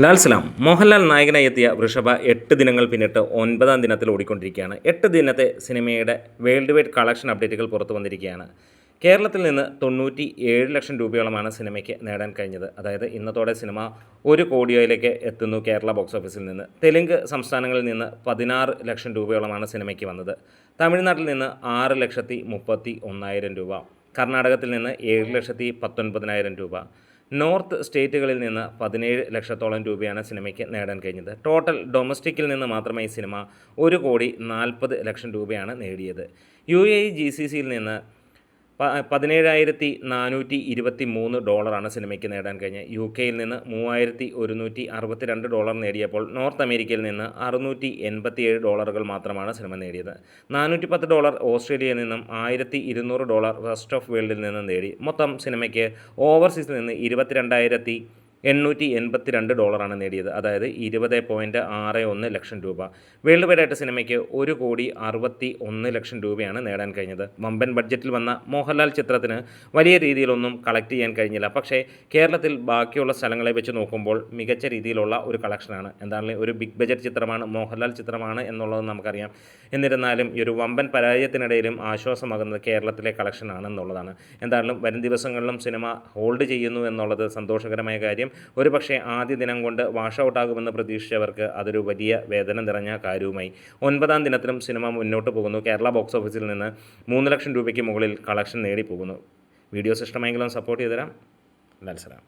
ലാൽ സലാം മോഹൻലാൽ നായകനായി എത്തിയ വൃഷഭ 8 ദിനങ്ങൾ പിന്നിട്ട് 9-ാം ദിനത്തിൽ ഓടിക്കൊണ്ടിരിക്കുകയാണ്. 8 ദിനത്തെ സിനിമയുടെ വേൾഡ് വൈഡ് കളക്ഷൻ അപ്ഡേറ്റുകൾ പുറത്തു വന്നിരിക്കുകയാണ്. കേരളത്തിൽ നിന്ന് 97 ലക്ഷം രൂപയോളമാണ് സിനിമയ്ക്ക് നേടാൻ കഴിഞ്ഞത്. അതായത് ഇന്നത്തോടെ സിനിമ 1 കോടിയിലേക്ക് എത്തുന്നു കേരള ബോക്സ് ഓഫീസിൽ നിന്ന്. തെലുങ്ക് സംസ്ഥാനങ്ങളിൽ നിന്ന് 16 ലക്ഷം രൂപയോളമാണ് സിനിമയ്ക്ക് വന്നത്. തമിഴ്നാട്ടിൽ നിന്ന് 6,31,000 രൂപ, കർണാടകത്തിൽ നിന്ന് 7,19,000 രൂപ, നോർത്ത് സ്റ്റേറ്റുകളിൽ നിന്ന് 17 ലക്ഷത്തോളം രൂപയാണ് സിനിമയ്ക്ക് നേടാൻ കഴിഞ്ഞത്. ടോട്ടൽ ഡൊമസ്റ്റിക്കിൽ നിന്ന് മാത്രമേ ഈ സിനിമ 1,40,00,000 രൂപയാണ് നേടിയത്. UAE GCCയിൽ നിന്ന് $17,423 സിനിമയ്ക്ക് നേടാൻ കഴിഞ്ഞത്. UK യിൽ നിന്ന് $3,162 നേടിയപ്പോൾ നോർത്ത് അമേരിക്കയിൽ നിന്ന് $687 മാത്രമാണ് സിനിമ നേടിയത്. $410 ഓസ്ട്രേലിയയിൽ നിന്നും $1,200 റെസ്റ്റ് ഓഫ് വേൾഡിൽ നിന്നും നേടി. മൊത്തം സിനിമയ്ക്ക് ഓവർസീസിൽ നിന്ന് $22,882 നേടിയത്. അതായത് 20.61 ലക്ഷം രൂപ. വേൾഡ് വൈഡായിട്ട് സിനിമയ്ക്ക് 1,61,00,000 രൂപയാണ് നേടാൻ കഴിഞ്ഞത്. വമ്പൻ ബഡ്ജറ്റിൽ വന്ന മോഹൻലാൽ ചിത്രത്തിന് വലിയ രീതിയിലൊന്നും കളക്ട് ചെയ്യാൻ കഴിഞ്ഞില്ല. പക്ഷേ കേരളത്തിൽ ബാക്കിയുള്ള സ്ഥലങ്ങളെ വെച്ച് നോക്കുമ്പോൾ മികച്ച രീതിയിലുള്ള ഒരു കളക്ഷനാണ്. എന്താണെങ്കിലും ഒരു ബിഗ് ബഡ്ജറ്റ് ചിത്രമാണ്, മോഹൻലാൽ ചിത്രമാണ് എന്നുള്ളത് നമുക്കറിയാം. എന്നിരുന്നാലും ഈ ഒരു വമ്പൻ പരാജയത്തിനിടയിലും ആശ്വാസമാകുന്നത് കേരളത്തിലെ കളക്ഷനാണെന്നുള്ളതാണ്. എന്തായാലും വരും ദിവസങ്ങളിലും സിനിമ ഹോൾഡ് ചെയ്യുന്നു എന്നുള്ളത് സന്തോഷകരമായ കാര്യം. ഒരു പക്ഷേ ആദ്യ ദിനം കൊണ്ട് വാഷ് ഔട്ടാകുമെന്ന് പ്രതീക്ഷിച്ചവർക്ക് അതൊരു വലിയ വേദന നിറഞ്ഞ കാര്യവുമായി. 9-ാം ദിനത്തിലും സിനിമ മുന്നോട്ട് പോകുന്നു. കേരള ബോക്സ് ഓഫീസിൽ നിന്ന് 3 ലക്ഷം രൂപയ്ക്ക് മുകളിൽ കളക്ഷൻ നേടി പോകുന്നു. വീഡിയോസ് ഇഷ്ടമെങ്കിലും സപ്പോർട്ട് ചെയ്തുതരാം. ലാൽ സലാം.